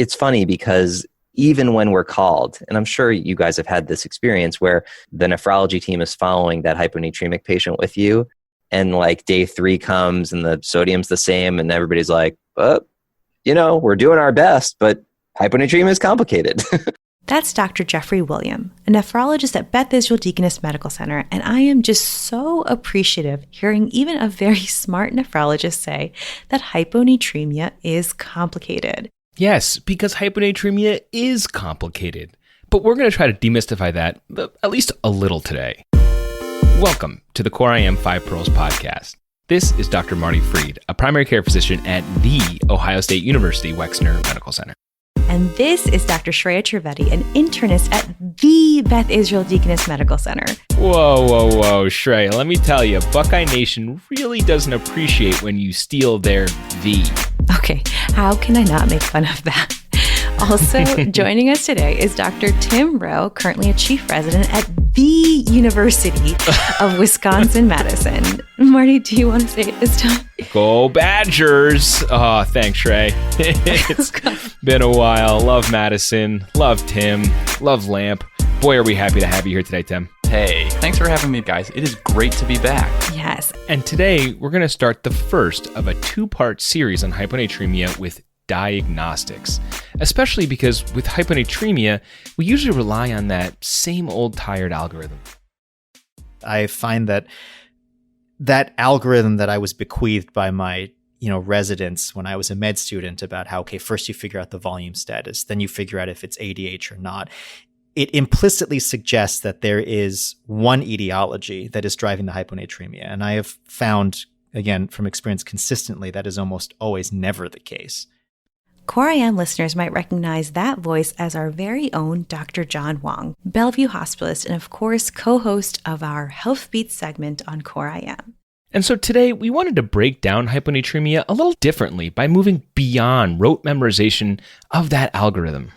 it's funny because even when we're called, and I'm sure you guys have had this experience where the nephrology team is following that hyponatremic patient with you, and like day 3 comes and the sodium's the same, and everybody's like, we're doing our best, but hyponatremia is complicated. That's Dr. Jeffrey William, a nephrologist at Beth Israel Deaconess Medical Center, and I am just so appreciative hearing even a very smart nephrologist say that hyponatremia is complicated. Yes, because hyponatremia is complicated. But we're going to try to demystify that, at least a little today. Welcome to the Core IM 5 Pearls podcast. This is Dr. Marty Freed, a primary care physician at the Ohio State University Wexner Medical Center. And this is Dr. Shreya Trivedi, an internist at the Beth Israel Deaconess Medical Center. Whoa, Shreya, let me tell you, Buckeye Nation really doesn't appreciate when you steal their "the." Okay, how can I not make fun of that? Also joining us today is Dr. Tim Rowe, currently a chief resident at the University of Wisconsin-Madison. Marty, do you want to say it this time? Go Badgers! Oh, thanks, Shrey. It's been a while. Love Madison. Love Tim. Love Lamp. Boy, are we happy to have you here today, Tim. Hey, thanks for having me, guys. It is great to be back. Yes. And today, we're going to start the first of a 2-part series on hyponatremia with diagnostics, especially because with hyponatremia, we usually rely on that same old tired algorithm. I find that algorithm that I was bequeathed by my residents when I was a med student about how, okay, first you figure out the volume status, then you figure out if it's ADH or not. It implicitly suggests that there is one etiology that is driving the hyponatremia. And I have found, again, from experience consistently, that is almost always never the case. Core IM listeners might recognize that voice as our very own Dr. John Wong, Bellevue hospitalist, and of course, co-host of our Health Beats segment on Core IM. And so today, we wanted to break down hyponatremia a little differently by moving beyond rote memorization of that algorithm.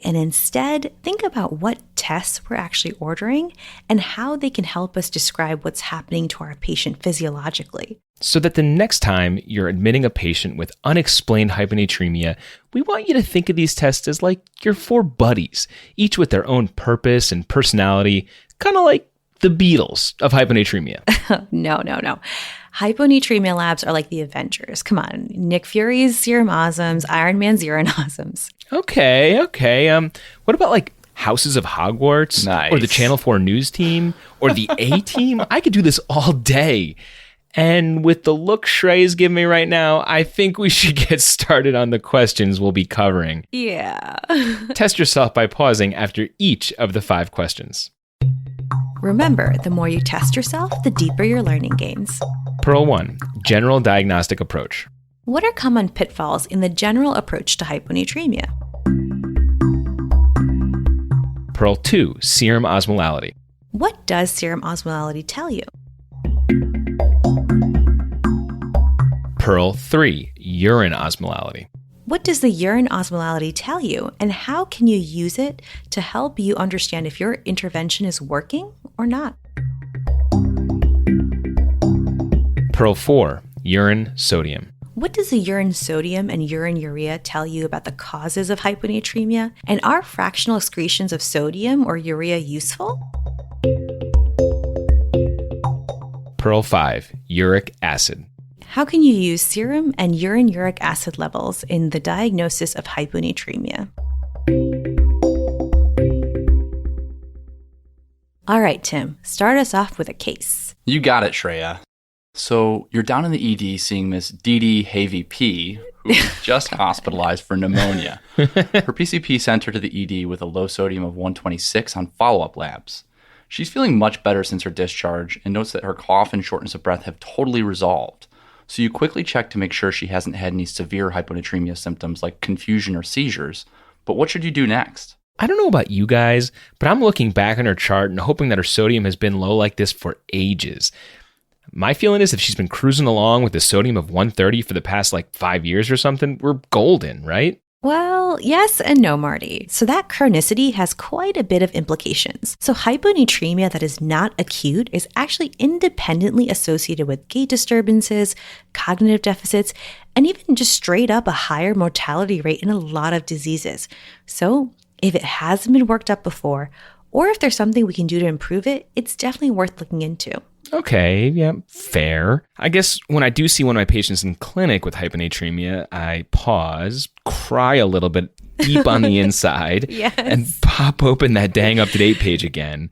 And instead, think about what tests we're actually ordering and how they can help us describe what's happening to our patient physiologically. So that the next time you're admitting a patient with unexplained hyponatremia, we want you to think of these tests as like your 4 buddies, each with their own purpose and personality, kind of like the Beatles of hyponatremia. No. Hyponatremia labs are like the Avengers. Come on, Nick Fury's serum osms, Iron Man's urine osms. Okay. What about like Houses of Hogwarts? Nice. Or the Channel 4 News team? Or the A-team? I could do this all day. And with the look Shrey is giving me right now, I think we should get started on the questions we'll be covering. Yeah. Test yourself by pausing after each of the 5 questions. Remember, the more you test yourself, the deeper your learning gains. Pearl 1, General Diagnostic Approach. What are common pitfalls in the general approach to hyponatremia? Pearl 2, Serum Osmolality. What does serum osmolality tell you? Pearl 3, Urine Osmolality. What does the urine osmolality tell you, and how can you use it to help you understand if your intervention is working or not? Pearl 4, Urine Sodium. What does the urine sodium and urine urea tell you about the causes of hyponatremia, and are fractional excretions of sodium or urea useful? Pearl 5, Uric Acid. How can you use serum and urine uric acid levels in the diagnosis of hyponatremia? All right, Tim, start us off with a case. You got it, Shreya. So you're down in the ED seeing Miss Dee Havey P, who was just hospitalized for pneumonia. Her PCP sent her to the ED with a low sodium of 126 on follow-up labs. She's feeling much better since her discharge and notes that her cough and shortness of breath have totally resolved. So you quickly check to make sure she hasn't had any severe hyponatremia symptoms like confusion or seizures. But what should you do next? I don't know about you guys, but I'm looking back on her chart and hoping that her sodium has been low like this for ages. My feeling is if she's been cruising along with a sodium of 130 for the past 5 years or something, we're golden, right? Well, yes and no, Marty. So that chronicity has quite a bit of implications. So hyponatremia that is not acute is actually independently associated with gait disturbances, cognitive deficits, and even just straight up a higher mortality rate in a lot of diseases. So if it hasn't been worked up before, or if there's something we can do to improve it, it's definitely worth looking into. Okay, yeah, fair. I guess when I do see one of my patients in clinic with hyponatremia, I pause, cry a little bit deep on the inside, Yes. and pop open that dang up-to-date page again.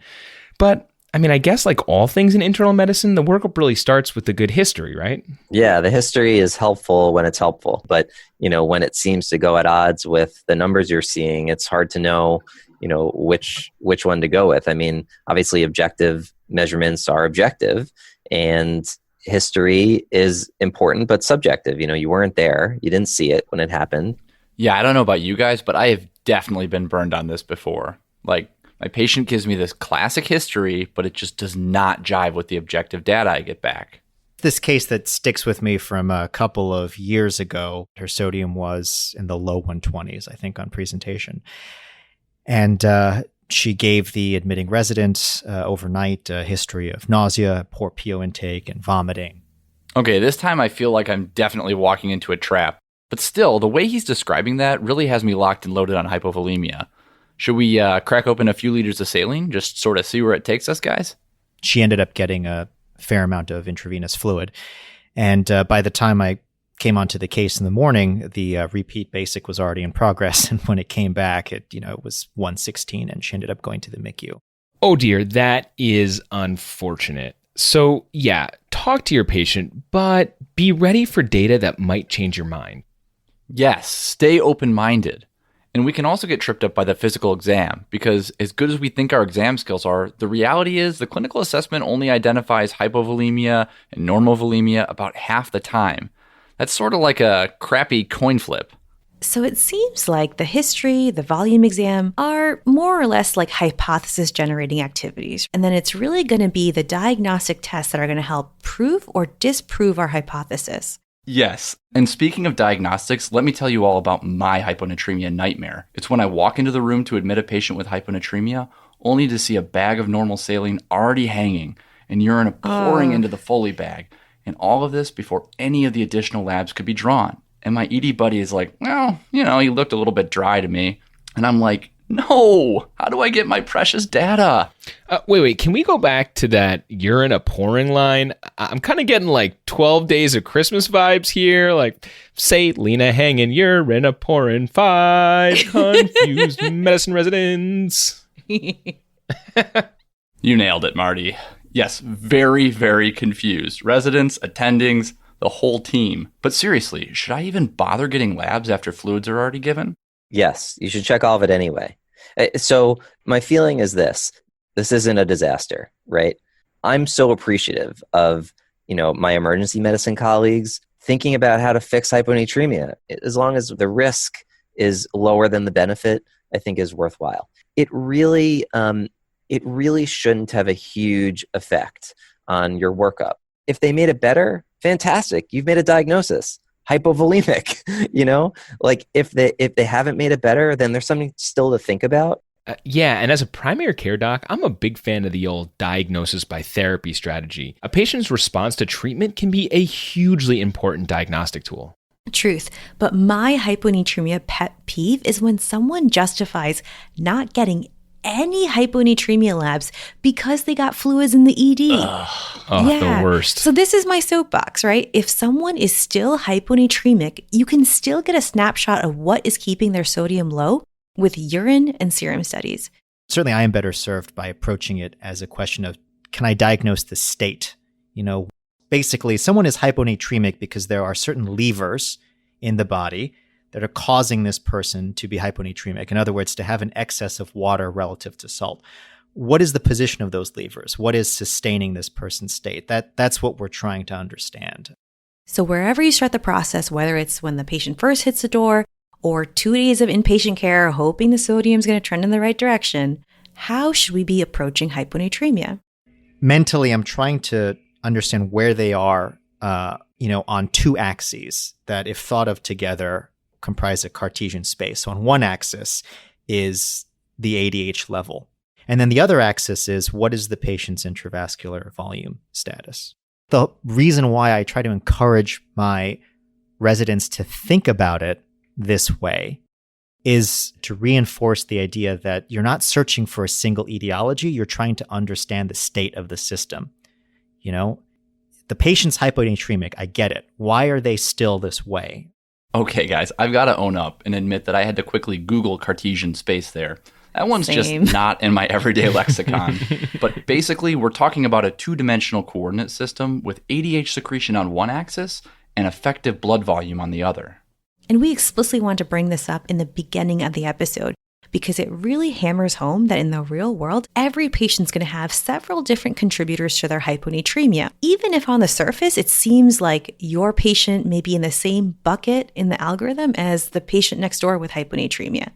But I mean, I guess like all things in internal medicine, the workup really starts with the good history, right? Yeah, the history is helpful when it's helpful. But, when it seems to go at odds with the numbers you're seeing, it's hard to know, which one to go with. I mean, obviously objective measurements are objective, and history is important, but subjective. You weren't there. You didn't see it when it happened. Yeah, I don't know about you guys, but I have definitely been burned on this before. Like, my patient gives me this classic history, but it just does not jive with the objective data I get back. This case that sticks with me from a couple of years ago, her sodium was in the low 120s, I think, on presentation. And she gave the admitting resident overnight a history of nausea, poor PO intake, and vomiting. Okay, this time I feel like I'm definitely walking into a trap. But still, the way he's describing that really has me locked and loaded on hypovolemia. Should we crack open a few liters of saline, just sort of see where it takes us, guys? She ended up getting a fair amount of intravenous fluid. And by the time I came onto the case in the morning, the repeat basic was already in progress. And when it came back, it was 116, and she ended up going to the MICU. Oh dear, that is unfortunate. So yeah, talk to your patient, but be ready for data that might change your mind. Yes, stay open-minded. And we can also get tripped up by the physical exam, because as good as we think our exam skills are, the reality is the clinical assessment only identifies hypovolemia and normovolemia about half the time. That's sort of like a crappy coin flip. So it seems like the history, the volume exam are more or less like hypothesis-generating activities. And then it's really going to be the diagnostic tests that are going to help prove or disprove our hypothesis. Yes. And speaking of diagnostics, let me tell you all about my hyponatremia nightmare. It's when I walk into the room to admit a patient with hyponatremia, only to see a bag of normal saline already hanging and urine pouring into the Foley bag. And all of this before any of the additional labs could be drawn. And my ED buddy is like, well, he looked a little bit dry to me. And I'm like, no, how do I get my precious data? Wait, can we go back to that urine a pouring line? I'm kind of getting like 12 Days of Christmas vibes here. Like, say, Lena hanging, urine a pouring, 5 confused medicine residents. You nailed it, Marty. Yes, very, very confused. Residents, attendings, the whole team. But seriously, should I even bother getting labs after fluids are already given? Yes, you should check all of it anyway. So my feeling is this isn't a disaster, right? I'm so appreciative of, my emergency medicine colleagues thinking about how to fix hyponatremia. As long as the risk is lower than the benefit, I think is worthwhile. It really shouldn't have a huge effect on your workup. If they made it better, fantastic. You've made a diagnosis. Hypovolemic, like if they haven't made it better, then there's something still to think about. Yeah, and as a primary care doc, I'm a big fan of the old diagnosis by therapy strategy. A patient's response to treatment can be a hugely important diagnostic tool. Truth, but my hyponatremia pet peeve is when someone justifies not getting any hyponatremia labs because they got fluids in the ED. The worst. So this is my soapbox, right? If someone is still hyponatremic, you can still get a snapshot of what is keeping their sodium low with urine and serum studies. Certainly, I am better served by approaching it as a question of, can I diagnose the state? Basically, someone is hyponatremic because there are certain levers in the body that are causing this person to be hyponatremic. In other words, to have an excess of water relative to salt. What is the position of those levers? What is sustaining this person's state? That's what we're trying to understand. So wherever you start the process, whether it's when the patient first hits the door or 2 days of inpatient care, hoping the sodium is going to trend in the right direction, how should we be approaching hyponatremia? Mentally, I'm trying to understand where they are, on 2 axes that, if thought of together, comprise a Cartesian space. So on one axis is the ADH level. And then the other axis is, what is the patient's intravascular volume status? The reason why I try to encourage my residents to think about it this way is to reinforce the idea that you're not searching for a single etiology, you're trying to understand the state of the system. You know, the patient's hyponatremic, I get it. Why are they still this way? Okay, guys, I've got to own up and admit that I had to quickly Google Cartesian space there. That one's Same. just not in my everyday lexicon. But basically, we're talking about a two-dimensional coordinate system with ADH secretion on one axis and effective blood volume on the other. And we explicitly want to bring this up in the beginning of the episode because it really hammers home that in the real world, every patient's going to have several different contributors to their hyponatremia. Even if on the surface, it seems like your patient may be in the same bucket in the algorithm as the patient next door with hyponatremia.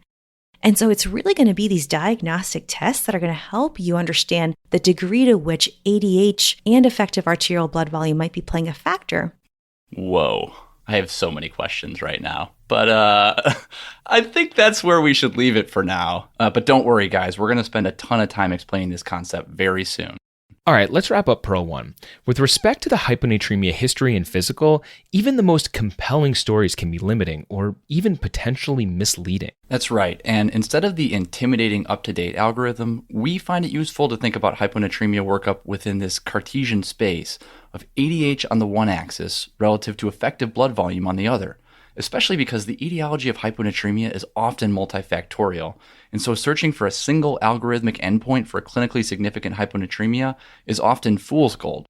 And so it's really going to be these diagnostic tests that are going to help you understand the degree to which ADH and effective arterial blood volume might be playing a factor. Whoa. I have so many questions right now, but I think that's where we should leave it for now. But don't worry, guys. We're going to spend a ton of time explaining this concept very soon. All right, let's wrap up Pro 1. With respect to the hyponatremia history and physical, even the most compelling stories can be limiting or even potentially misleading. That's right. And instead of the intimidating up-to-date algorithm, we find it useful to think about hyponatremia workup within this Cartesian space of ADH on the one axis relative to effective blood volume on the other, especially because the etiology of hyponatremia is often multifactorial. And so searching for a single algorithmic endpoint for clinically significant hyponatremia is often fool's gold.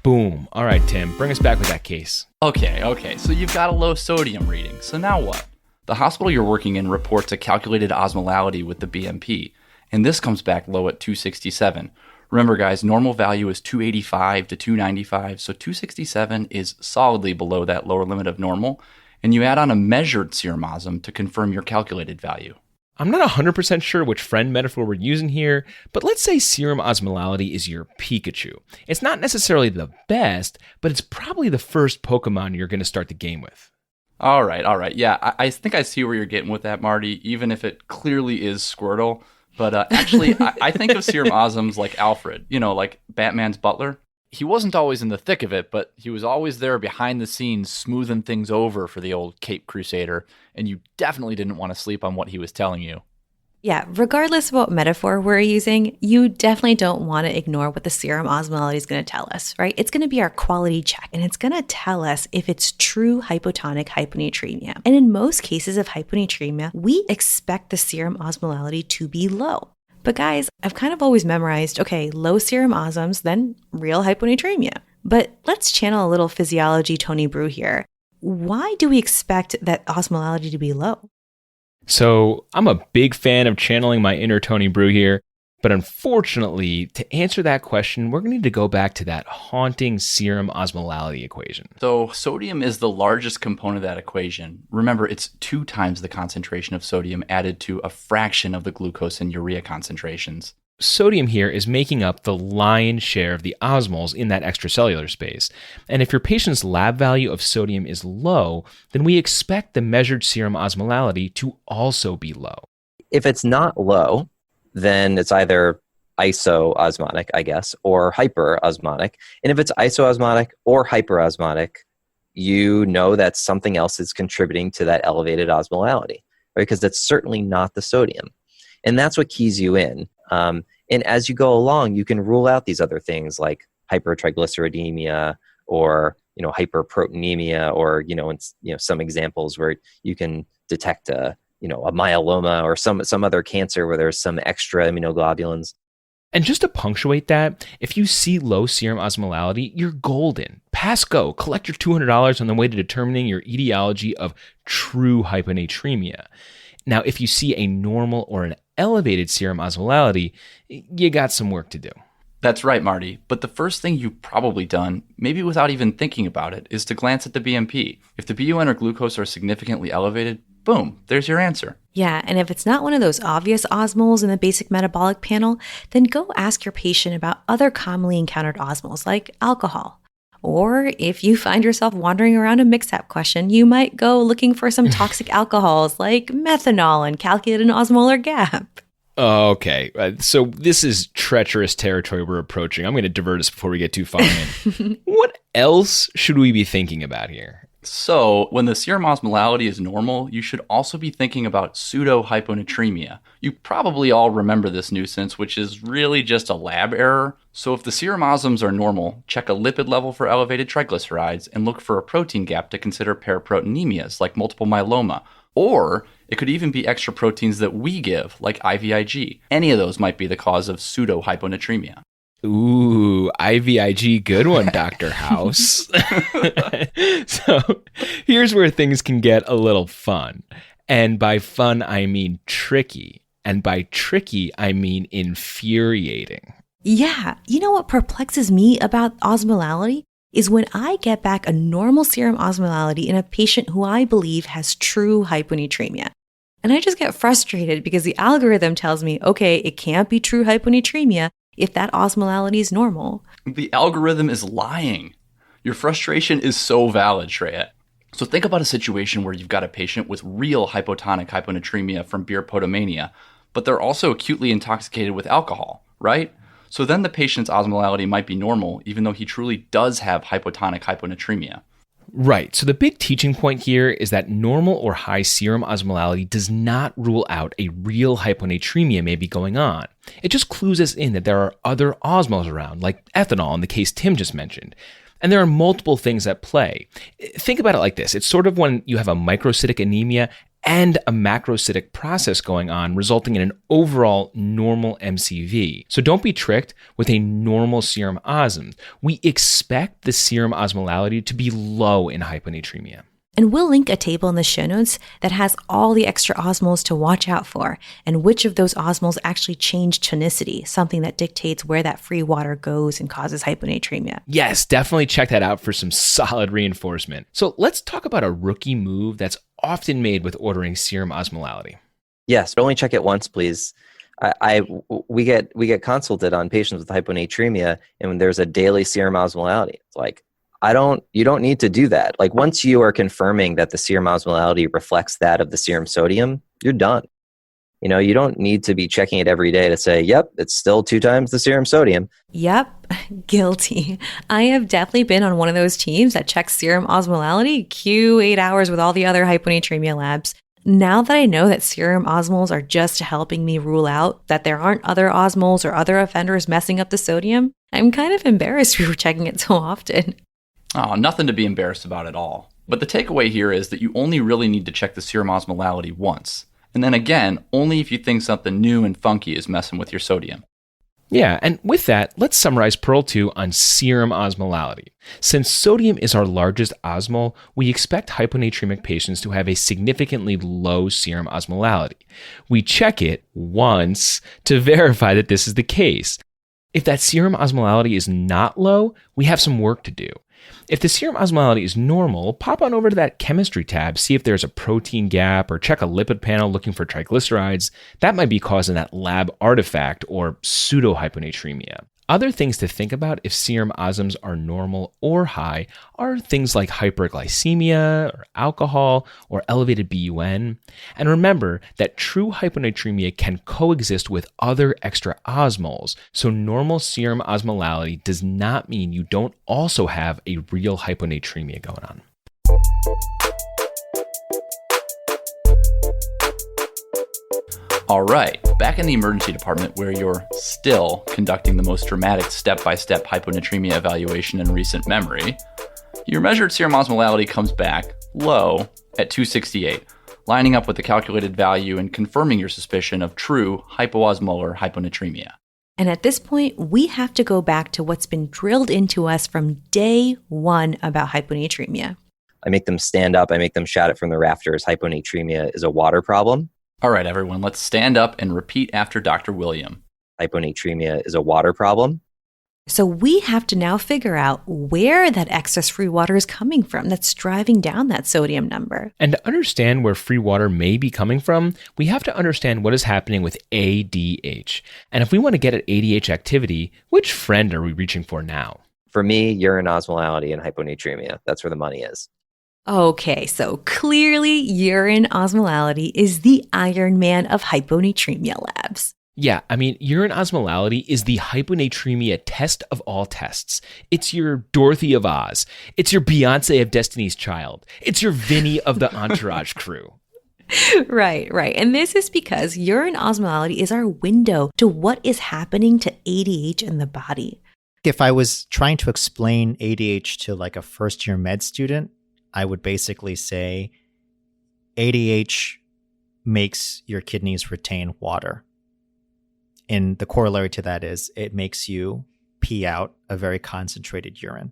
Boom. All right, Tim, bring us back with that case. Okay, so you've got a low sodium reading. So now what? The hospital you're working in reports a calculated osmolality with the BMP, and this comes back low at 267. Remember, guys, normal value is 285 to 295, so 267 is solidly below that lower limit of normal, and you add on a measured serum osm to confirm your calculated value. I'm not 100% sure which friend metaphor we're using here, but let's say serum osmolality is your Pikachu. It's not necessarily the best, but it's probably the first Pokemon you're going to start the game with. All right. Yeah, I think I see where you're getting with that, Marty, even if it clearly is Squirtle. But actually, I think of serum osms like Alfred, like Batman's butler. He wasn't always in the thick of it, but he was always there behind the scenes smoothing things over for the old Cape Crusader, and you definitely didn't want to sleep on what he was telling you. Yeah, regardless of what metaphor we're using, you definitely don't want to ignore what the serum osmolality is going to tell us, right? It's going to be our quality check, and it's going to tell us if it's true hypotonic hyponatremia. And in most cases of hyponatremia, we expect the serum osmolality to be low. But guys, I've kind of always memorized, okay, low serum osms, then real hyponatremia. But let's channel a little physiology Tony Brew here. Why do we expect that osmolality to be low? So I'm a big fan of channeling my inner Tony Brew here, but unfortunately, to answer that question, we're going to need to go back to that haunting serum osmolality equation. So sodium is the largest component of that equation. Remember, it's 2 times the concentration of sodium added to a fraction of the glucose and urea concentrations. Sodium here is making up the lion's share of the osmoles in that extracellular space. And if your patient's lab value of sodium is low, then we expect the measured serum osmolality to also be low. If it's not low, then it's either isoosmotic, I guess, or hyperosmotic. And if it's isoosmotic or hyperosmotic, you know that something else is contributing to that elevated osmolality, right? Because that's certainly not the sodium. And that's what keys you in. And as you go along, you can rule out these other things like hypertriglyceridemia or hyperproteinemia, or some examples where you can detect a myeloma or some other cancer where there's some extra immunoglobulins. And just to punctuate that, if you see low serum osmolality, you're golden. Pass go. Collect your $200 on the way to determining your etiology of true hyponatremia. Now, if you see a normal or an elevated serum osmolality, you got some work to do. That's right, Marty. But the first thing you've probably done, maybe without even thinking about it, is to glance at the BMP. If the BUN or glucose are significantly elevated, boom, there's your answer. Yeah, and if it's not one of those obvious osmoles in the basic metabolic panel, then go ask your patient about other commonly encountered osmoles like alcohol. Or if you find yourself wandering around a mix-up question, you might go looking for some toxic alcohols like methanol and calculate an osmolar gap. Okay, so this is treacherous territory we're approaching. I'm going to divert us before we get too far in. What else should we be thinking about here? So, when the serum osmolality is normal, you should also be thinking about pseudo-hyponatremia. You probably all remember this nuisance, which is really just a lab error. So if the serum osms are normal, check a lipid level for elevated triglycerides and look for a protein gap to consider paraproteinemias like multiple myeloma. Or it could even be extra proteins that we give, like IVIG. Any of those might be the cause of pseudo-hyponatremia. Ooh, IVIG, good one, Dr. House. So here's where things can get a little fun. And by fun, I mean tricky. And by tricky, I mean infuriating. Yeah, you know what perplexes me about osmolality is when I get back a normal serum osmolality in a patient who I believe has true hyponatremia. And I just get frustrated because the algorithm tells me, okay, it can't be true hyponatremia if that osmolality is normal. The algorithm is lying. Your frustration is so valid, Shreya. So think about a situation where you've got a patient with real hypotonic hyponatremia from beer potomania, but they're also acutely intoxicated with alcohol, right? So then the patient's osmolality might be normal, even though he truly does have hypotonic hyponatremia. Right. So the big teaching point here is that normal or high serum osmolality does not rule out a real hyponatremia may be going on. It just clues us in that there are other osmols around, like ethanol in the case Tim just mentioned. And there are multiple things at play. Think about it like this. It's sort of when you have a microcytic anemia and a macrocytic process going on, resulting in an overall normal MCV. So don't be tricked with a normal serum osm. We expect the serum osmolality to be low in hyponatremia. And we'll link a table in the show notes that has all the extra osmols to watch out for and which of those osmols actually change tonicity, something that dictates where that free water goes and causes hyponatremia. Yes, definitely check that out for some solid reinforcement. So let's talk about a rookie move that's often made with ordering serum osmolality. Yes, but only check it once, please. We get consulted on patients with hyponatremia, and when there's a daily serum osmolality, it's like, you don't need to do that. Like once you are confirming that the serum osmolality reflects that of the serum sodium, you're done. You don't need to be checking it every day to say, yep, it's still 2 times the serum sodium. Yep, guilty. I have definitely been on one of those teams that checks serum osmolality Q8 hours with all the other hyponatremia labs. Now that I know that serum osmols are just helping me rule out that there aren't other osmols or other offenders messing up the sodium, I'm kind of embarrassed we were checking it so often. Oh, nothing to be embarrassed about at all. But the takeaway here is that you only really need to check the serum osmolality once. And then again, only if you think something new and funky is messing with your sodium. Yeah, and with that, let's summarize Pearl 2 on serum osmolality. Since sodium is our largest osmol, we expect hyponatremic patients to have a significantly low serum osmolality. We check it once to verify that this is the case. If that serum osmolality is not low, we have some work to do. If the serum osmolality is normal, pop on over to that chemistry tab, see if there's a protein gap, or check a lipid panel looking for triglycerides. That might be causing that lab artifact or pseudo-hyponatremia. Other things to think about if serum osms are normal or high are things like hyperglycemia or alcohol or elevated BUN. And remember that true hyponatremia can coexist with other extra osmols. So normal serum osmolality does not mean you don't also have a real hyponatremia going on. All right, back in the emergency department where you're still conducting the most dramatic step-by-step hyponatremia evaluation in recent memory, your measured serum osmolality comes back low at 268, lining up with the calculated value and confirming your suspicion of true hypoosmolar hyponatremia. And at this point, we have to go back to what's been drilled into us from day one about hyponatremia. I make them stand up. I make them shout it from the rafters. Hyponatremia is a water problem. All right, everyone, let's stand up and repeat after Dr. William. Hyponatremia is a water problem. So we have to now figure out where that excess free water is coming from that's driving down that sodium number. And to understand where free water may be coming from, we have to understand what is happening with ADH. And if we want to get at ADH activity, which friend are we reaching for now? For me, urine osmolality and hyponatremia. That's where the money is. Okay, so clearly urine osmolality is the Iron Man of hyponatremia labs. Yeah, I mean, urine osmolality is the hyponatremia test of all tests. It's your Dorothy of Oz. It's your Beyonce of Destiny's Child. It's your Vinny of the Entourage crew. Right. And this is because urine osmolality is our window to what is happening to ADH in the body. If I was trying to explain ADH to like a first-year med student, I would basically say ADH makes your kidneys retain water. And the corollary to that is it makes you pee out a very concentrated urine.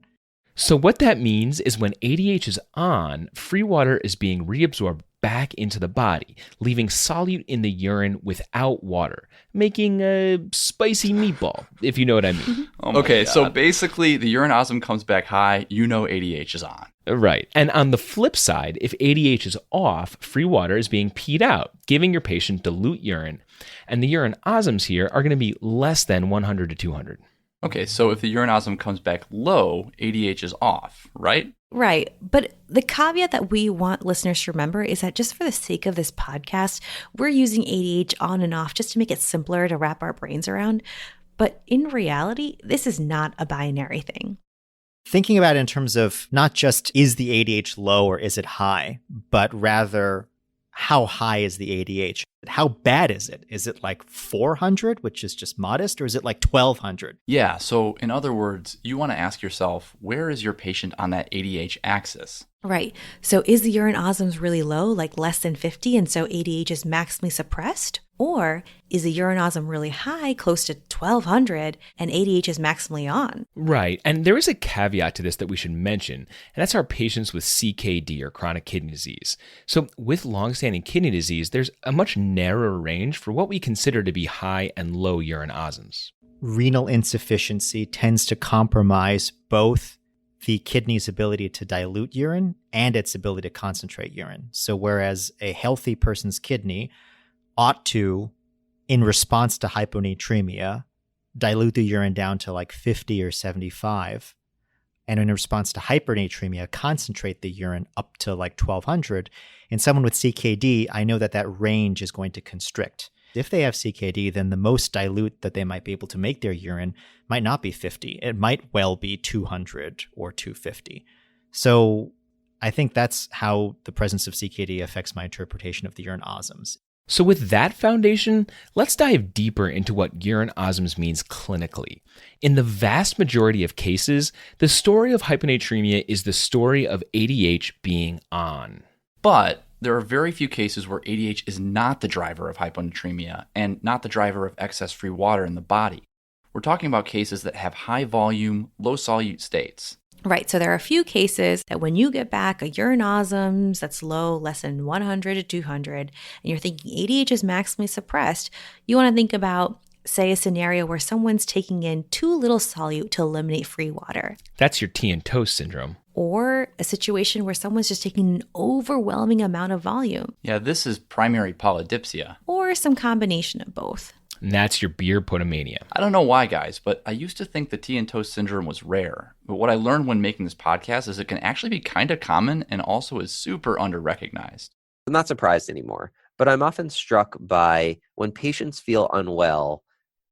So what that means is when ADH is on, free water is being reabsorbed back into the body, leaving solute in the urine without water, making a spicy meatball, if you know what I mean. Okay, so basically the urine osm comes back high, you know ADH is on. Right. And on the flip side, if ADH is off, free water is being peed out, giving your patient dilute urine. And the urine osms here are going to be less than 100 to 200. Okay, so if the urine osm comes back low, ADH is off, right? Right. But the caveat that we want listeners to remember is that just for the sake of this podcast, we're using ADH on and off just to make it simpler to wrap our brains around. But in reality, this is not a binary thing. Thinking about it in terms of not just is the ADH low or is it high, but rather how high is the ADH? How bad is it? Is it like 400, which is just modest, or is it like 1200? Yeah, so in other words, you want to ask yourself, where is your patient on that ADH axis? Right. So is the urine osms really low, like less than 50, and so ADH is maximally suppressed? Or is the urine osm really high, close to 1200, and ADH is maximally on? Right. And there is a caveat to this that we should mention, and that's our patients with CKD or chronic kidney disease. So with longstanding kidney disease, there's a much narrower range for what we consider to be high and low urine osms. Renal insufficiency tends to compromise both the kidney's ability to dilute urine and its ability to concentrate urine. So whereas a healthy person's kidney ought to, in response to hyponatremia, dilute the urine down to like 50 or 75, and in response to hypernatremia, concentrate the urine up to like 1200. In someone with CKD, I know that that range is going to constrict. If they have CKD, then the most dilute that they might be able to make their urine might not be 50. It might well be 200 or 250. So I think that's how the presence of CKD affects my interpretation of the urine osms. So with that foundation, let's dive deeper into what urine osms means clinically. In the vast majority of cases, the story of hyponatremia is the story of ADH being on. But there are very few cases where ADH is not the driver of hyponatremia and not the driver of excess free water in the body. We're talking about cases that have high volume, low solute states. Right. So there are a few cases that when you get back a urine osms that's low, less than 100 to 200, and you're thinking ADH is maximally suppressed, you want to think about, say, a scenario where someone's taking in too little solute to eliminate free water. That's your tea and toast syndrome. Or a situation where someone's just taking an overwhelming amount of volume. Yeah, this is primary polydipsia. Or some combination of both. And that's your beer potomania. I don't know why, guys, but I used to think the tea and toast syndrome was rare. But what I learned when making this podcast is it can actually be kind of common and also is super under-recognized. I'm not surprised anymore, but I'm often struck by when patients feel unwell,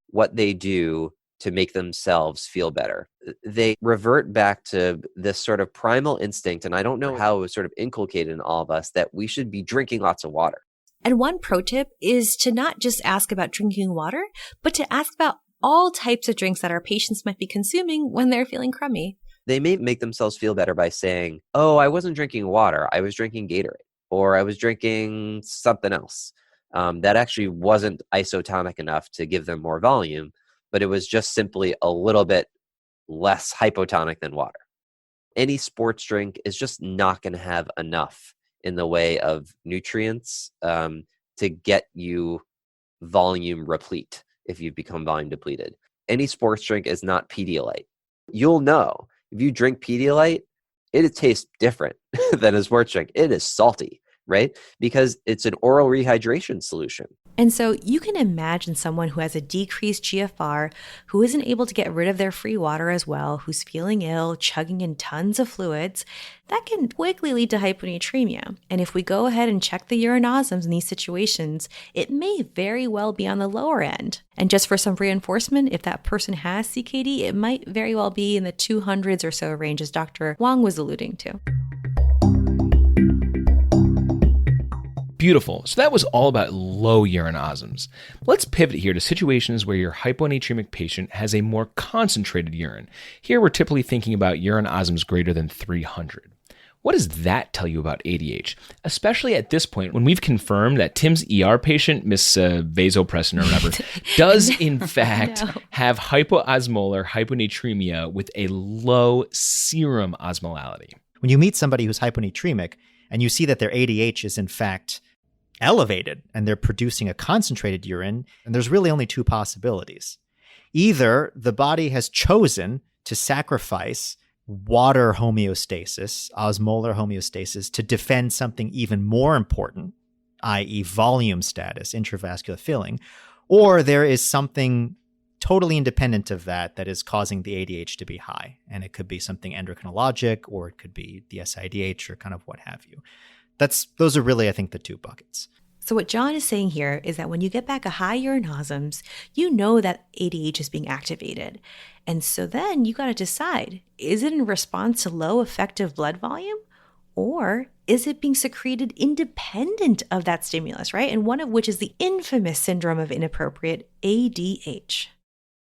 what they do to make themselves feel better. They revert back to this sort of primal instinct, and I don't know how it was sort of inculcated in all of us, that we should be drinking lots of water. And one pro tip is to not just ask about drinking water, but to ask about all types of drinks that our patients might be consuming when they're feeling crummy. They may make themselves feel better by saying, oh, I wasn't drinking water, I was drinking Gatorade, or I was drinking something else. That actually wasn't isotonic enough to give them more volume, but it was just simply a little bit less hypotonic than water. Any sports drink is just not going to have enough in the way of nutrients to get you volume replete if you've become volume depleted. Any sports drink is not Pedialyte. You'll know if you drink Pedialyte, it tastes different than a sports drink. It is salty, right? Because it's an oral rehydration solution. And so you can imagine someone who has a decreased GFR, who isn't able to get rid of their free water as well, who's feeling ill, chugging in tons of fluids. That can quickly lead to hyponatremia. And if we go ahead and check the urine osms in these situations, it may very well be on the lower end. And just for some reinforcement, if that person has CKD, it might very well be in the 200s or so range, as Dr. Wang was alluding to. Beautiful. So that was all about low urine osms. Let's pivot here to situations where your hyponatremic patient has a more concentrated urine. Here we're typically thinking about urine osms greater than 300. What does that tell you about ADH? Especially at this point when we've confirmed that Tim's ER patient, Miss Vasopressin or whatever, does in fact have hypoosmolar hyponatremia with a low serum osmolality. When you meet somebody who's hyponatremic and you see that their ADH is in fact elevated and they're producing a concentrated urine, and there's really only two possibilities. Either the body has chosen to sacrifice water homeostasis, osmolar homeostasis, to defend something even more important, i.e. volume status, intravascular filling, or there is something totally independent of that is causing the ADH to be high. And it could be something endocrinologic, or it could be the SIADH, or kind of what have you. Those are really, I think, the two buckets. So what John is saying here is that when you get back a high urine osms, you know that ADH is being activated. And so then you got to decide, is it in response to low effective blood volume? Or is it being secreted independent of that stimulus, right? And one of which is the infamous syndrome of inappropriate ADH.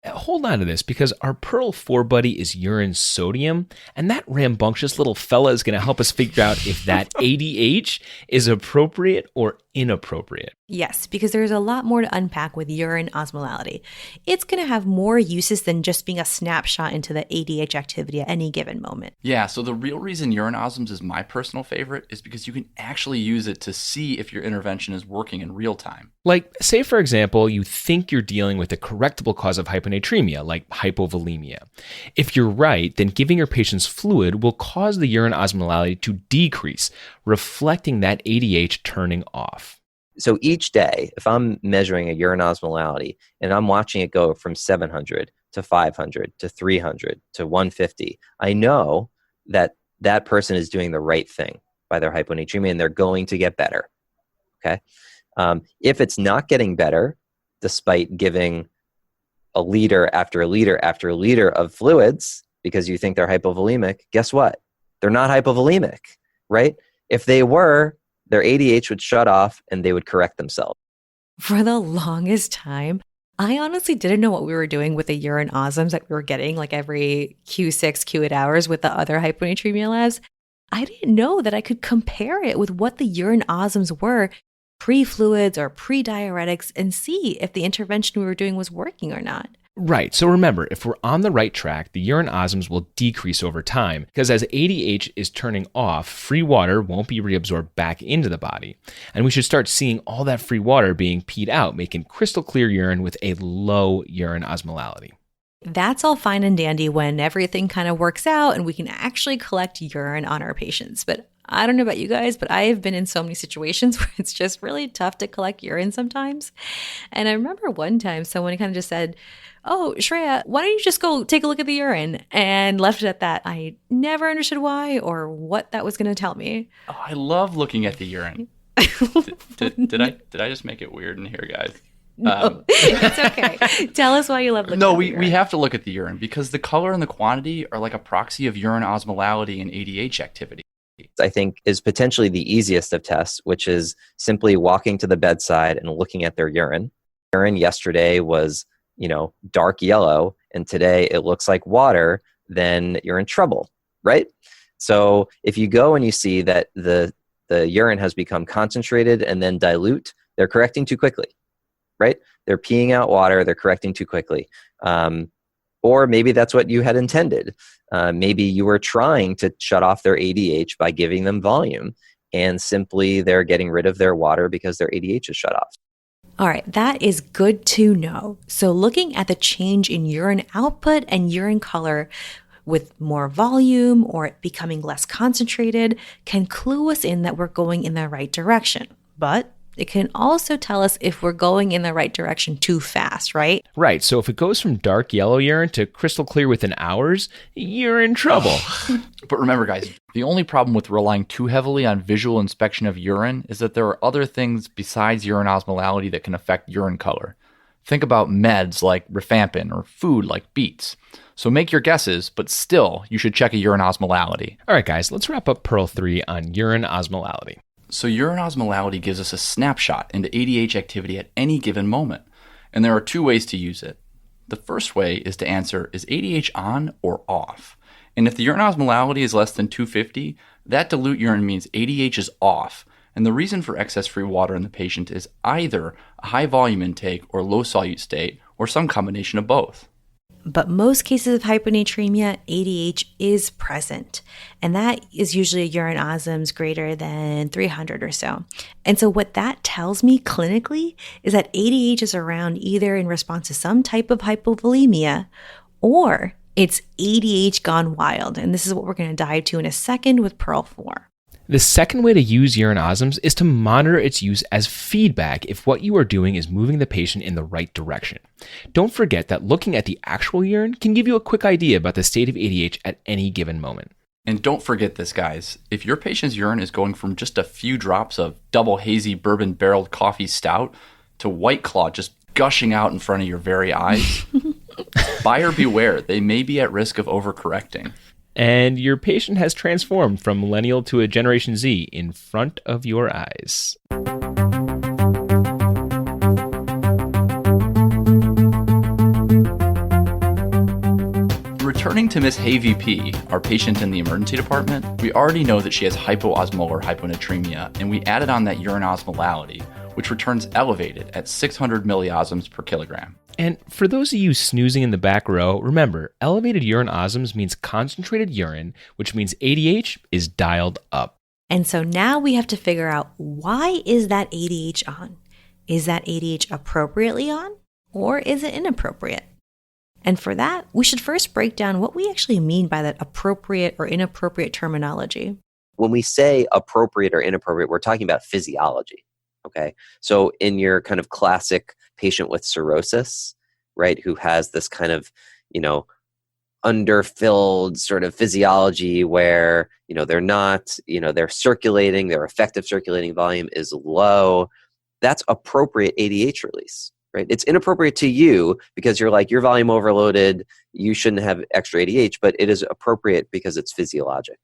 Hold on to this, because our Pearl 4 buddy is urine sodium, and that rambunctious little fella is going to help us figure out if that ADH is appropriate or inappropriate. Yes, because there's a lot more to unpack with urine osmolality. It's going to have more uses than just being a snapshot into the ADH activity at any given moment. Yeah, so the real reason urine osms is my personal favorite is because you can actually use it to see if your intervention is working in real time. Like, say for example, you think you're dealing with a correctable cause of hyponatremia, like hypovolemia. If you're right, then giving your patients fluid will cause the urine osmolality to decrease, reflecting that ADH turning off. So each day, if I'm measuring a urine osmolality and I'm watching it go from 700 to 500 to 300 to 150, I know that that person is doing the right thing by their hyponatremia and they're going to get better. Okay. If it's not getting better, despite giving a liter after a liter after a liter of fluids because you think they're hypovolemic, guess what? They're not hypovolemic, right? If they were, their ADH would shut off and they would correct themselves. For the longest time, I honestly didn't know what we were doing with the urine osms that we were getting like every Q6, Q8 hours with the other hyponatremia labs. I didn't know that I could compare it with what the urine osms were pre-fluids or pre-diuretics and see if the intervention we were doing was working or not. Right. So remember, if we're on the right track, the urine osms will decrease over time because as ADH is turning off, free water won't be reabsorbed back into the body. And we should start seeing all that free water being peed out, making crystal clear urine with a low urine osmolality. That's all fine and dandy when everything kind of works out and we can actually collect urine on our patients. But I don't know about you guys, but I have been in so many situations where it's just really tough to collect urine sometimes. And I remember one time someone kind of just said, "Oh, Shreya, why don't you just go take a look at the urine?" And left it at that. I never understood why or what that was going to tell me. Oh, I love looking at the urine. Did I just make it weird in here, guys? No, it's okay. Tell us why you love looking at the urine. We have to look at the urine because the color and the quantity are like a proxy of urine osmolality and ADH activity. I think is potentially the easiest of tests, which is simply walking to the bedside and looking at their urine. Urine yesterday was, dark yellow, and today it looks like water, then you're in trouble, right? So if you go and you see that the urine has become concentrated and then dilute, they're correcting too quickly, right? They're peeing out water, they're correcting too quickly. Or maybe that's what you had intended. Maybe you were trying to shut off their ADH by giving them volume, and simply they're getting rid of their water because their ADH is shut off. All right, that is good to know. So looking at the change in urine output and urine color with more volume or it becoming less concentrated can clue us in that we're going in the right direction. But It can also tell us if we're going in the right direction too fast, right? Right. So if it goes from dark yellow urine to crystal clear within hours, you're in trouble. But remember, guys, the only problem with relying too heavily on visual inspection of urine is that there are other things besides urine osmolality that can affect urine color. Think about meds like rifampin or food like beets. So make your guesses, but still, you should check a urine osmolality. All right, guys, let's wrap up Pearl 3 on urine osmolality. So urine osmolality gives us a snapshot into ADH activity at any given moment. And there are two ways to use it. The first way is to answer, is ADH on or off? And if the urine osmolality is less than 250, that dilute urine means ADH is off. And the reason for excess free water in the patient is either a high volume intake or low solute state, or some combination of both. But most cases of hyponatremia, ADH is present. And that is usually urine osms greater than 300 or so. And so what that tells me clinically is that ADH is around either in response to some type of hypovolemia or it's ADH gone wild. And this is what we're going to dive to in a second with Pearl 4. The second way to use urine osms is to monitor its use as feedback if what you are doing is moving the patient in the right direction. Don't forget that looking at the actual urine can give you a quick idea about the state of ADH at any given moment. And don't forget this, guys. If your patient's urine is going from just a few drops of double hazy bourbon barreled coffee stout to White Claw just gushing out in front of your very eyes, buyer beware. They may be at risk of overcorrecting. And your patient has transformed from millennial to a Generation Z in front of your eyes. Returning to Miss Hay VP, our patient in the emergency department, we already know that she has hypoosmolar hyponatremia, and we added on that urine osmolality, which returns elevated at 600 milliosms per kilogram. And for those of you snoozing in the back row, remember, elevated urine osms means concentrated urine, which means ADH is dialed up. And so now we have to figure out, why is that ADH on? Is that ADH appropriately on, or is it inappropriate? And for that, we should first break down what we actually mean by that appropriate or inappropriate terminology. When we say appropriate or inappropriate, we're talking about physiology. Okay. So in your kind of classic patient with cirrhosis, right, who has this kind of, underfilled sort of physiology where, they're not, they're circulating, their effective circulating volume is low, that's appropriate ADH release, right? It's inappropriate to you because you're like, your volume overloaded, you shouldn't have extra ADH, but it is appropriate because it's physiologic.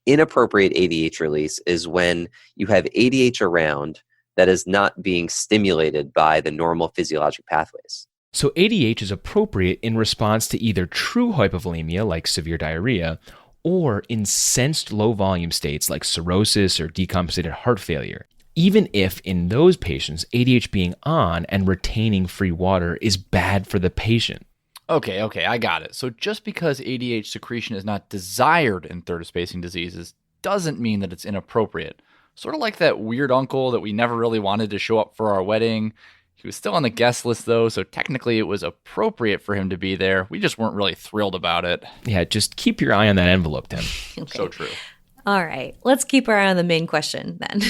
Inappropriate ADH release is when you have ADH around that is not being stimulated by the normal physiologic pathways. So ADH is appropriate in response to either true hypovolemia, like severe diarrhea, or incensed low volume states like cirrhosis or decompensated heart failure, even if in those patients, ADH being on and retaining free water is bad for the patient. Okay, I got it. So just because ADH secretion is not desired in third spacing diseases doesn't mean that it's inappropriate. Sort of like that weird uncle that we never really wanted to show up for our wedding. He was still on the guest list, though, so technically it was appropriate for him to be there. We just weren't really thrilled about it. Yeah, just keep your eye on that envelope, Tim. Okay. So true. All right, let's keep our eye on the main question then.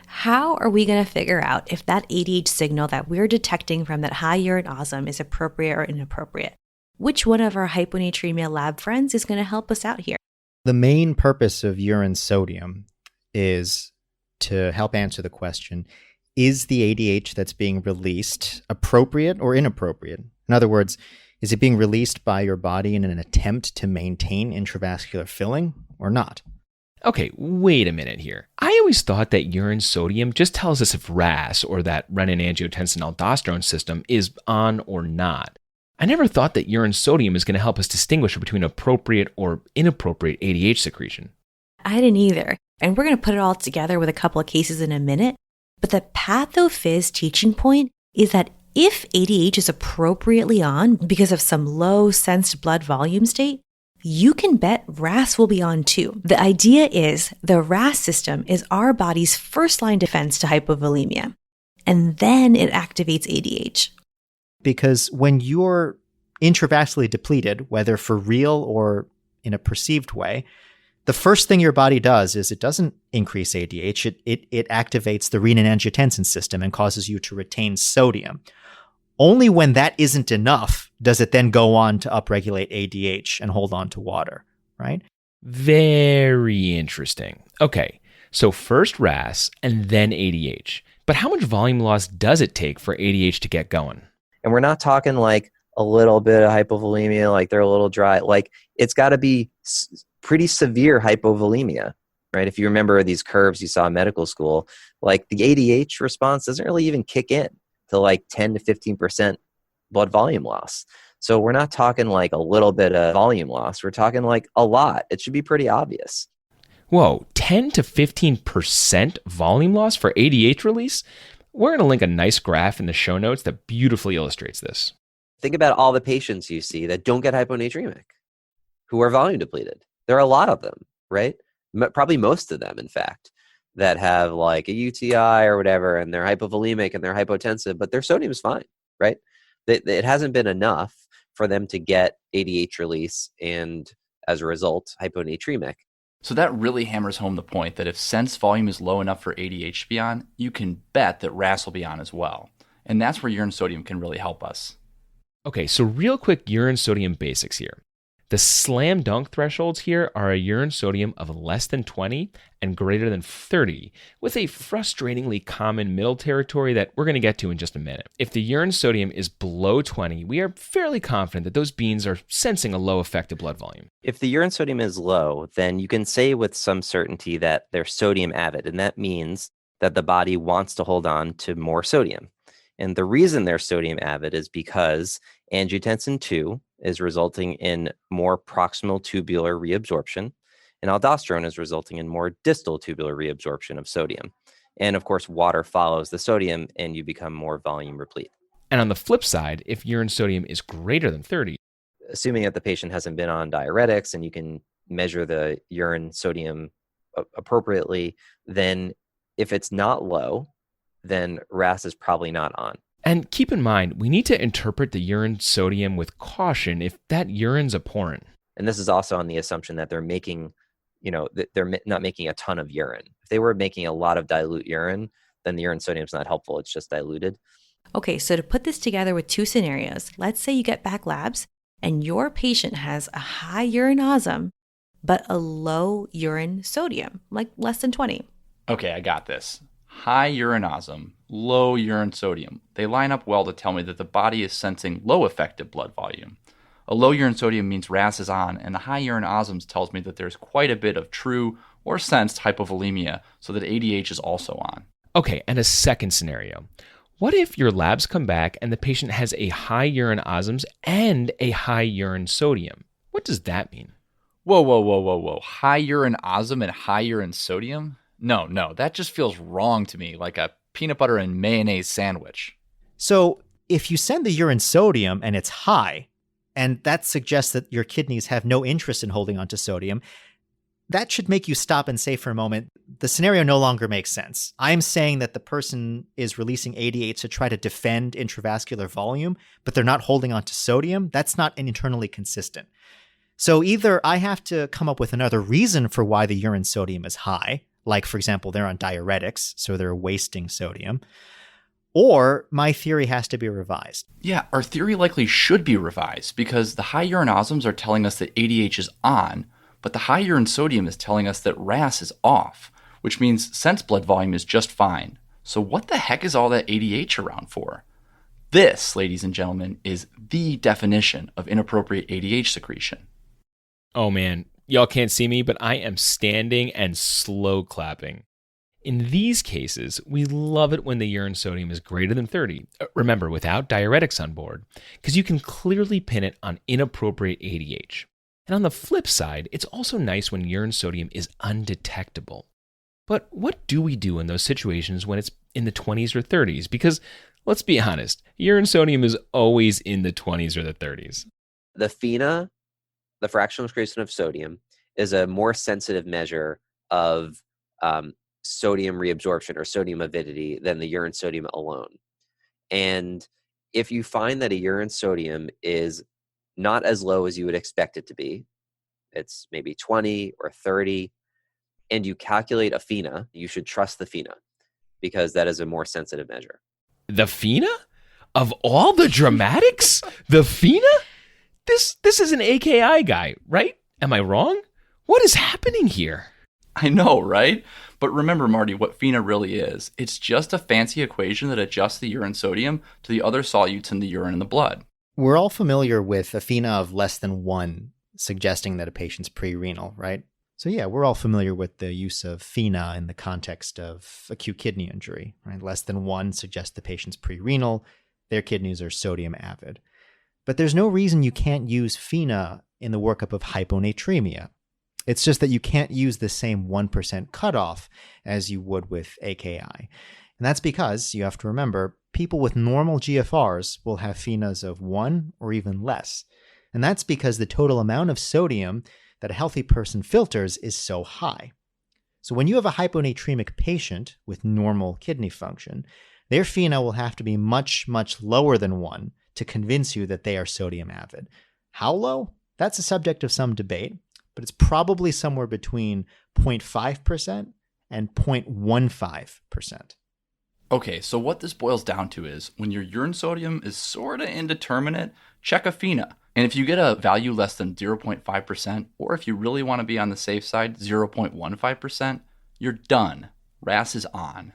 How are we going to figure out if that ADH signal that we're detecting from that high urine osm is appropriate or inappropriate? Which one of our hyponatremia lab friends is going to help us out here? The main purpose of urine sodium is to help answer the question, is the ADH that's being released appropriate or inappropriate? In other words, is it being released by your body in an attempt to maintain intravascular filling or not? Okay, wait a minute here. I always thought that urine sodium just tells us if RAS, or that renin-angiotensin-aldosterone system, is on or not. I never thought that urine sodium is going to help us distinguish between appropriate or inappropriate ADH secretion. I didn't either. And we're going to put it all together with a couple of cases in a minute. But the pathophys teaching point is that if ADH is appropriately on because of some low sensed blood volume state, you can bet RAS will be on too. The idea is the RAS system is our body's first line defense to hypovolemia, and then it activates ADH. Because when you're intravascularly depleted, whether for real or in a perceived way, The first thing your body does is it doesn't increase ADH. It activates the renin-angiotensin system and causes you to retain sodium. Only when that isn't enough does it then go on to upregulate ADH and hold on to water, right? Very interesting. Okay, so first RAS and then ADH. But how much volume loss does it take for ADH to get going? And we're not talking like a little bit of hypovolemia, like they're a little dry. Like it's got to be pretty severe hypovolemia, right? If you remember these curves you saw in medical school, like the ADH response doesn't really even kick in to like 10 to 15% blood volume loss. So we're not talking like a little bit of volume loss. We're talking like a lot. It should be pretty obvious. Whoa, 10 to 15% volume loss for ADH release? We're going to link a nice graph in the show notes that beautifully illustrates this. Think about all the patients you see that don't get hyponatremic, who are volume depleted. There are a lot of them, right? Probably most of them, in fact, that have like a UTI or whatever, and they're hypovolemic and they're hypotensive, but their sodium is fine, right? It hasn't been enough for them to get ADH release and, as a result, hyponatremic. So that really hammers home the point that if sense volume is low enough for ADH to be on, you can bet that RAS will be on as well. And that's where urine sodium can really help us. Okay, so real quick urine sodium basics here. The slam dunk thresholds here are a urine sodium of less than 20 and greater than 30, with a frustratingly common middle territory that we're going to get to in just a minute. If the urine sodium is below 20, we are fairly confident that those beans are sensing a low effective blood volume. If the urine sodium is low, then you can say with some certainty that they're sodium avid, and that means that the body wants to hold on to more sodium. And the reason they're sodium avid is because angiotensin 2 is resulting in more proximal tubular reabsorption, and aldosterone is resulting in more distal tubular reabsorption of sodium. And of course, water follows the sodium and you become more volume replete. And on the flip side, if urine sodium is greater than 30, assuming that the patient hasn't been on diuretics and you can measure the urine sodium appropriately, then if it's not low, then RAS is probably not on. And keep in mind, we need to interpret the urine sodium with caution if that urine's abhorrent. And this is also on the assumption that they're making, they're not making a ton of urine. If they were making a lot of dilute urine, then the urine sodium is not helpful. It's just diluted. Okay, so to put this together with two scenarios, let's say you get back labs and your patient has a high urine osm, but a low urine sodium, like less than 20. Okay, I got this. High urine osm, low urine sodium. They line up well to tell me that the body is sensing low effective blood volume. A low urine sodium means RAS is on, and the high urine osms tells me that there's quite a bit of true or sensed hypovolemia, so that ADH is also on. Okay, and a second scenario. What if your labs come back and the patient has a high urine osms and a high urine sodium? What does that mean? Whoa. High urine osm and high urine sodium? No, that just feels wrong to me, like a peanut butter and mayonnaise sandwich. So if you send the urine sodium and it's high, and that suggests that your kidneys have no interest in holding on to sodium, that should make you stop and say for a moment, the scenario no longer makes sense. I'm saying that the person is releasing ADH to try to defend intravascular volume, but they're not holding on to sodium. That's not internally consistent. So either I have to come up with another reason for why the urine sodium is high, like, for example, they're on diuretics, so they're wasting sodium, or my theory has to be revised. Yeah, our theory likely should be revised because the high urine osms are telling us that ADH is on, but the high urine sodium is telling us that RAS is off, which means sense blood volume is just fine. So what the heck is all that ADH around for? This, ladies and gentlemen, is the definition of inappropriate ADH secretion. Oh man, y'all can't see me, but I am standing and slow clapping. In these cases, we love it when the urine sodium is greater than 30. Remember, without diuretics on board, because you can clearly pin it on inappropriate ADH. And on the flip side, it's also nice when urine sodium is undetectable. But what do we do in those situations when it's in the 20s or 30s? Because let's be honest, urine sodium is always in the 20s or the 30s. The FeNA, the fractional excretion of sodium, is a more sensitive measure of sodium reabsorption or sodium avidity than the urine sodium alone. And if you find that a urine sodium is not as low as you would expect it to be, it's maybe 20 or 30, and you calculate a FeNA, you should trust the FeNA because that is a more sensitive measure. The FeNA? Of all the dramatics? The FeNA? This is an AKI guy, right? Am I wrong? What is happening here? I know, right? But remember, Marty, what FeNA really is. It's just a fancy equation that adjusts the urine sodium to the other solutes in the urine and the blood. We're all familiar with a FeNA of less than 1 suggesting that a patient's pre-renal, right? So yeah, we're all familiar with the use of FeNA in the context of acute kidney injury, right? Less than 1 suggests the patient's pre-renal, their kidneys are sodium avid. But there's no reason you can't use FeNA in the workup of hyponatremia. It's just that you can't use the same 1% cutoff as you would with AKI. And that's because, you have to remember, people with normal GFRs will have FeNAs of 1 or even less. And that's because the total amount of sodium that a healthy person filters is so high. So when you have a hyponatremic patient with normal kidney function, their FeNA will have to be much, much lower than 1 to convince you that they are sodium avid. How low? That's a subject of some debate, but it's probably somewhere between 0.5% and 0.15%. Okay, so what this boils down to is when your urine sodium is sort of indeterminate, check a FeNA. And if you get a value less than 0.5%, or if you really want to be on the safe side, 0.15%, you're done. RAS is on.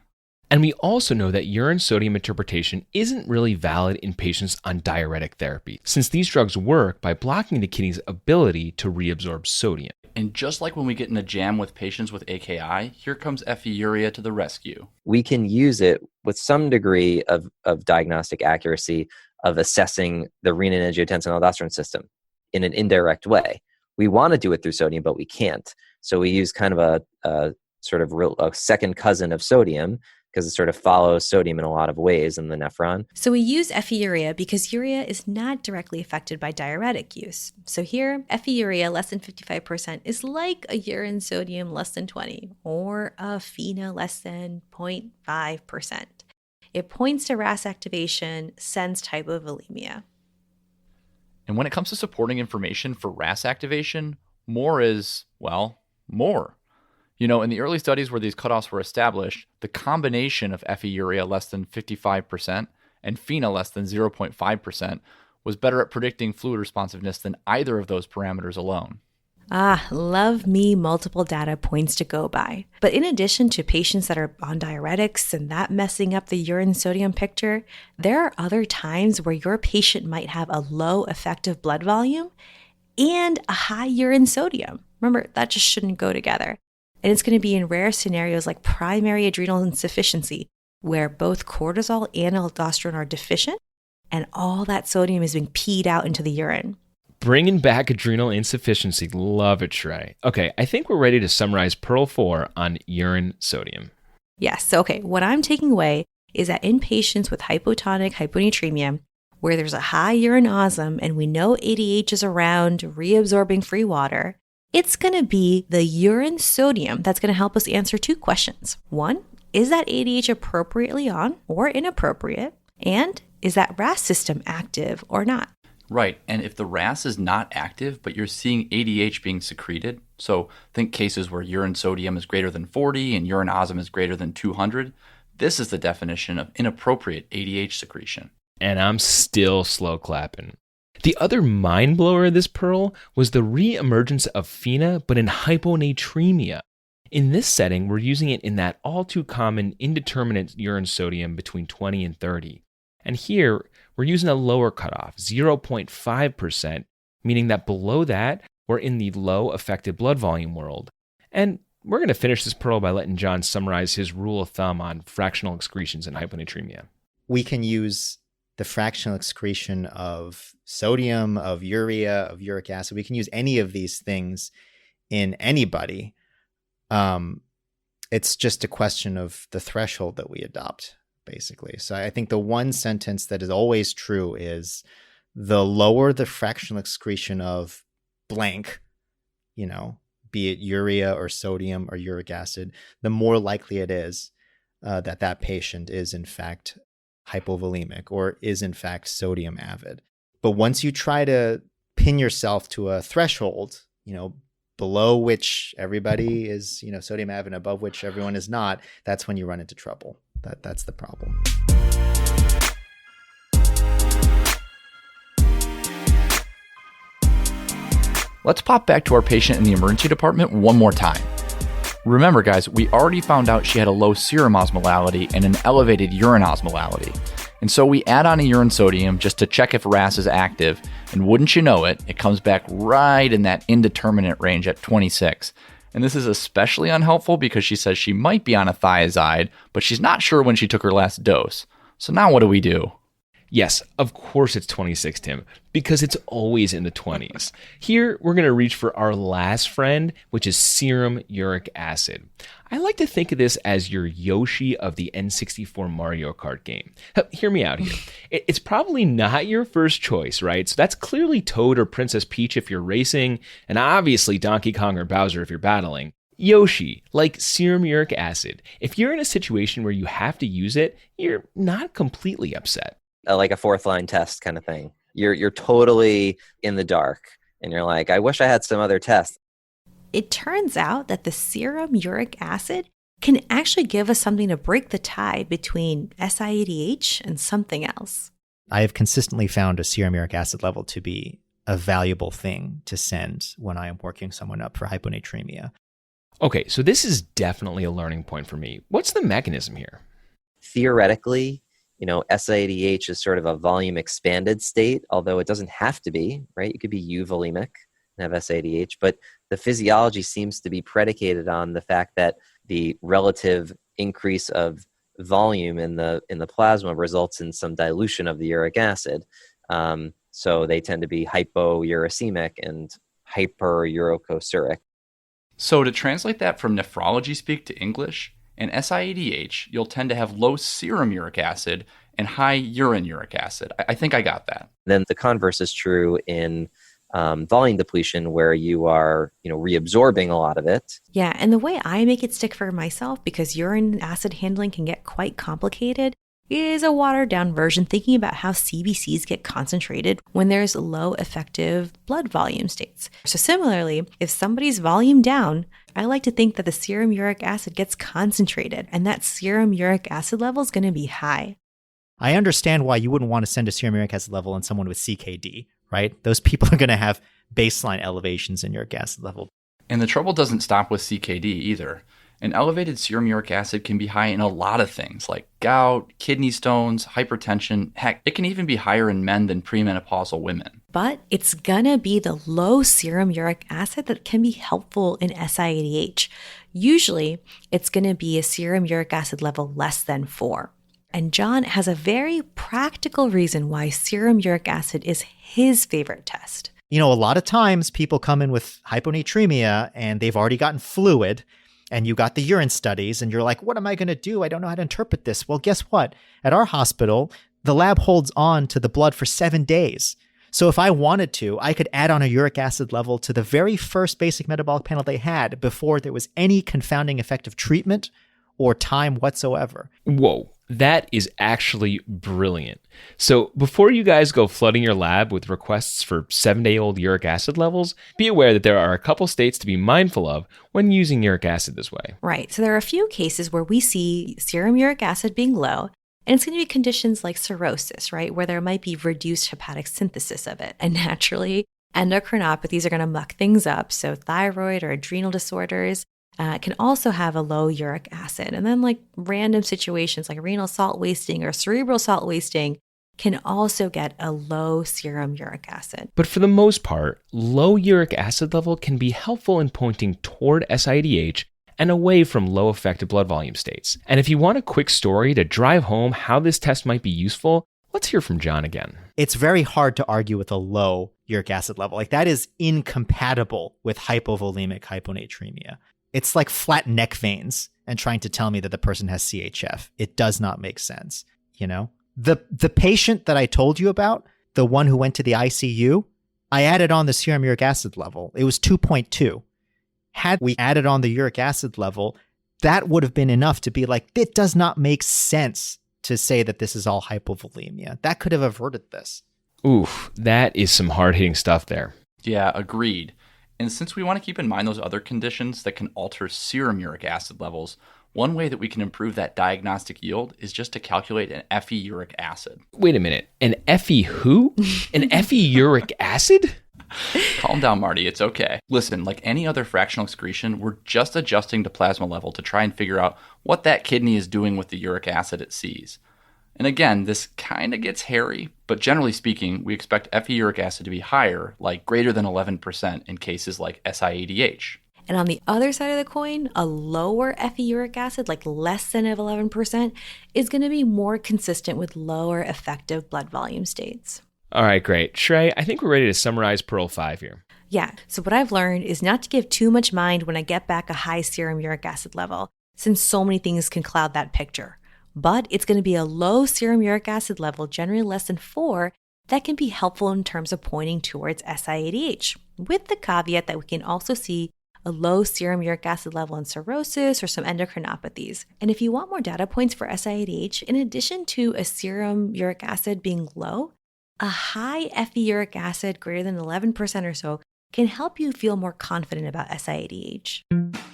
And we also know that urine sodium interpretation isn't really valid in patients on diuretic therapy, since these drugs work by blocking the kidney's ability to reabsorb sodium. And just like when we get in a jam with patients with AKI, here comes urea to the rescue. We can use it with some degree of diagnostic accuracy of assessing the renin-angiotensin-aldosterone system in an indirect way. We want to do it through sodium, but we can't. So we use kind of a sort of a second cousin of sodium, because it sort of follows sodium in a lot of ways in the nephron. So we use urea because urea is not directly affected by diuretic use. So here, urea less than 55% is like a urine sodium less than 20 or a FeNA less than 0.5%. It points to RAS activation, sensed hypovolemia. And when it comes to supporting information for RAS activation, more is, well, more. You know, in the early studies where these cutoffs were established, the combination of urea less than 55% and FeNA less than 0.5% was better at predicting fluid responsiveness than either of those parameters alone. Ah, love me multiple data points to go by. But in addition to patients that are on diuretics and that messing up the urine sodium picture, there are other times where your patient might have a low effective blood volume and a high urine sodium. Remember, that just shouldn't go together. And it's going to be in rare scenarios like primary adrenal insufficiency, where both cortisol and aldosterone are deficient, and all that sodium is being peed out into the urine. Bringing back adrenal insufficiency. Love it, Trey. Okay, I think we're ready to summarize Pearl 4 on urine sodium. Yes. So, okay, what I'm taking away is that in patients with hypotonic hyponatremia, where there's a high urine osm and we know ADH is around reabsorbing free water, it's going to be the urine sodium that's going to help us answer 2 questions. 1, is that ADH appropriately on or inappropriate? And is that RAS system active or not? Right, and if the RAS is not active, but you're seeing ADH being secreted, so think cases where urine sodium is greater than 40 and urine osm is greater than 200, this is the definition of inappropriate ADH secretion. And I'm still slow clapping. The other mind blower of this Pearl was the re-emergence of FeNA, but in hyponatremia. In this setting, we're using it in that all too common indeterminate urine sodium between 20 and 30. And here, we're using a lower cutoff, 0.5%, meaning that below that, we're in the low affected blood volume world. And we're going to finish this Pearl by letting John summarize his rule of thumb on fractional excretions in hyponatremia. We can use the fractional excretion of sodium, of urea, of uric acid. We can use any of these things in anybody. It's just a question of the threshold that we adopt, basically. So I think the one sentence that is always true is the lower the fractional excretion of blank, be it urea or sodium or uric acid, the more likely it is that patient is in fact hypovolemic or is in fact sodium avid. But once you try to pin yourself to a threshold, below which everybody is, sodium have, and above which everyone is not, that's when you run into trouble. That's the problem. Let's pop back to our patient in the emergency department one more time. Remember, guys, we already found out she had a low serum osmolality and an elevated urine osmolality. And so we add on a urine sodium just to check if RAS is active, and wouldn't you know it, it comes back right in that indeterminate range at 26. And this is especially unhelpful because she says she might be on a thiazide, but she's not sure when she took her last dose. So now what do we do? Yes, of course it's 26, Tim, because it's always in the 20s. Here, we're going to reach for our last friend, which is serum uric acid. I like to think of this as your Yoshi of the N64 Mario Kart game. Hear me out here. It's probably not your first choice, right? So that's clearly Toad or Princess Peach if you're racing, and obviously Donkey Kong or Bowser if you're battling. Yoshi, like serum uric acid. If you're in a situation where you have to use it, you're not completely upset. Like a fourth line test kind of thing. You're totally in the dark, and you're like, I wish I had some other test. It turns out that the serum uric acid can actually give us something to break the tie between SIADH and something else. I have consistently found a serum uric acid level to be a valuable thing to send when I am working someone up for hyponatremia. Okay, so this is definitely a learning point for me. What's the mechanism here? Theoretically, SIADH is sort of a volume expanded state, although it doesn't have to be, right? You could be euvolemic and have SIADH, but the physiology seems to be predicated on the fact that the relative increase of volume in the plasma results in some dilution of the uric acid. So they tend to be hypouricemic and hyperuricosuric. So to translate that from nephrology speak to English, in SIADH, you'll tend to have low serum uric acid and high urine uric acid. I think I got that. Then the converse is true in volume depletion, where you are, reabsorbing a lot of it. Yeah, and the way I make it stick for myself, because urine acid handling can get quite complicated, is a watered down version thinking about how CBCs get concentrated when there's low effective blood volume states. So similarly, if somebody's volume down, I like to think that the serum uric acid gets concentrated, and that serum uric acid level is going to be high. I understand why you wouldn't want to send a serum uric acid level in someone with CKD, right? Those people are going to have baseline elevations in uric acid level. And the trouble doesn't stop with CKD either. An elevated serum uric acid can be high in a lot of things like gout, kidney stones, hypertension. Heck, it can even be higher in men than premenopausal women. But it's gonna be the low serum uric acid that can be helpful in SIADH. Usually, it's gonna be a serum uric acid level less than 4. And John has a very practical reason why serum uric acid is his favorite test. A lot of times people come in with hyponatremia and they've already gotten fluid, and you got the urine studies, and you're like, what am I going to do? I don't know how to interpret this. Well, guess what? At our hospital, the lab holds on to the blood for 7 days. So if I wanted to, I could add on a uric acid level to the very first basic metabolic panel they had before there was any confounding effect of treatment or time whatsoever. Whoa, that is actually brilliant. So before you guys go flooding your lab with requests for 7-day-old uric acid levels, be aware that there are a couple states to be mindful of when using uric acid this way. Right. So there are a few cases where we see serum uric acid being low, and it's going to be conditions like cirrhosis, right, where there might be reduced hepatic synthesis of it. And naturally, endocrinopathies are going to muck things up. So thyroid or adrenal disorders can also have a low uric acid. And then like random situations like renal salt wasting or cerebral salt wasting can also get a low serum uric acid. But for the most part, low uric acid level can be helpful in pointing toward SIADH and away from low effective blood volume states. And if you want a quick story to drive home how this test might be useful, let's hear from John again. It's very hard to argue with a low uric acid level. Like that is incompatible with hypovolemic hyponatremia. It's like flat neck veins and trying to tell me that the person has CHF. It does not make sense, The patient that I told you about, the one who went to the ICU, I added on the serum uric acid level. It was 2.2. Had we added on the uric acid level, that would have been enough to be like, it does not make sense to say that this is all hypovolemia. That could have averted this. Oof, that is some hard-hitting stuff there. Yeah, agreed. And since we want to keep in mind those other conditions that can alter serum uric acid levels, one way that we can improve that diagnostic yield is just to calculate an Fe uric acid. Wait a minute. An Fe who? An Fe uric acid? Calm down, Marty. It's okay. Listen, like any other fractional excretion, we're just adjusting to plasma level to try and figure out what that kidney is doing with the uric acid it sees. And again, this kind of gets hairy, but generally speaking, we expect Fe uric acid to be higher, like greater than 11% in cases like SIADH. And on the other side of the coin, a lower Fe uric acid, like less than 11%, is going to be more consistent with lower effective blood volume states. All right, great. Shrey, I think we're ready to summarize Pearl 5 here. Yeah, so what I've learned is not to give too much mind when I get back a high serum uric acid level, since so many things can cloud that picture. But it's going to be a low serum uric acid level, generally less than 4, that can be helpful in terms of pointing towards SIADH, with the caveat that we can also see a low serum uric acid level in cirrhosis or some endocrinopathies. And if you want more data points for SIADH, in addition to a serum uric acid being low, a high Fe uric acid greater than 11% or so can help you feel more confident about SIADH.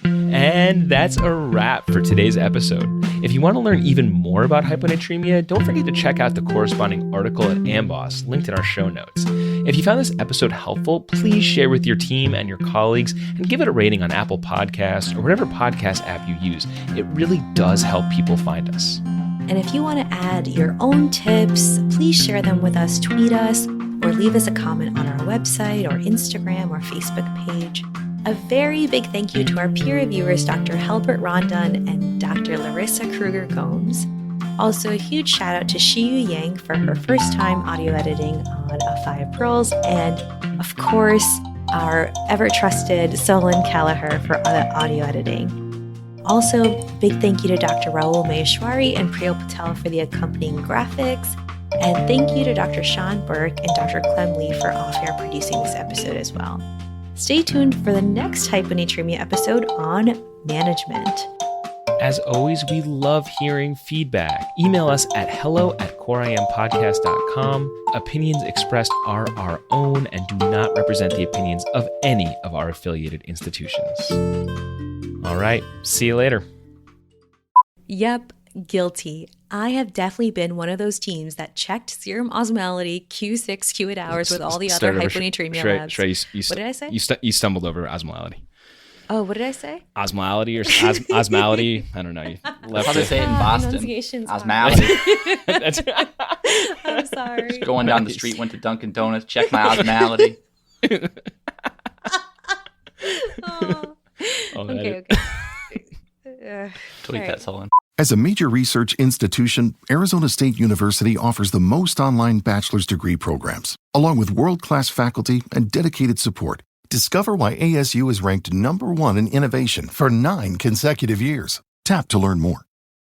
And that's a wrap for today's episode. If you want to learn even more about hyponatremia, don't forget to check out the corresponding article at AMBOSS, linked in our show notes. If you found this episode helpful, please share with your team and your colleagues and give it a rating on Apple Podcasts or whatever podcast app you use. It really does help people find us. And if you want to add your own tips, please share them with us, tweet us, or leave us a comment on our website or Instagram or Facebook page. A very big thank you to our peer reviewers, Dr. Helbert Rondon and Dr. Larissa Kruger-Combs. Also, a huge shout out to Shiyu Yang for her first time audio editing on A 5 Pearls, and of course, our ever-trusted Solon Kelleher for the audio editing. Also, big thank you to Dr. Rahul Maheshwari and Priya Patel for the accompanying graphics, and thank you to Dr. Sean Burke and Dr. Clem Lee for off-air producing this episode as well. Stay tuned for the next Hyponatremia episode on management. As always, we love hearing feedback. Email us at hello@coreimpodcast.com. Opinions expressed are our own and do not represent the opinions of any of our affiliated institutions. All right, see you later. Yep, guilty. I have definitely been one of those teams that checked serum osmolality Q6, Q8 hours with all the other hyponatremia labs. What did I say? You stumbled over osmolality. Oh, what did I say? Osmolality or osmolality? I don't know. You That's how they say it in Boston. Osmolality. I'm sorry. Just going down the street, went to Dunkin' Donuts, checked my osmolality. Okay. Tweet that, Solon. As a major research institution, Arizona State University offers the most online bachelor's degree programs, along with world-class faculty and dedicated support. Discover why ASU is ranked #1 in innovation for 9 consecutive years. Tap to learn more.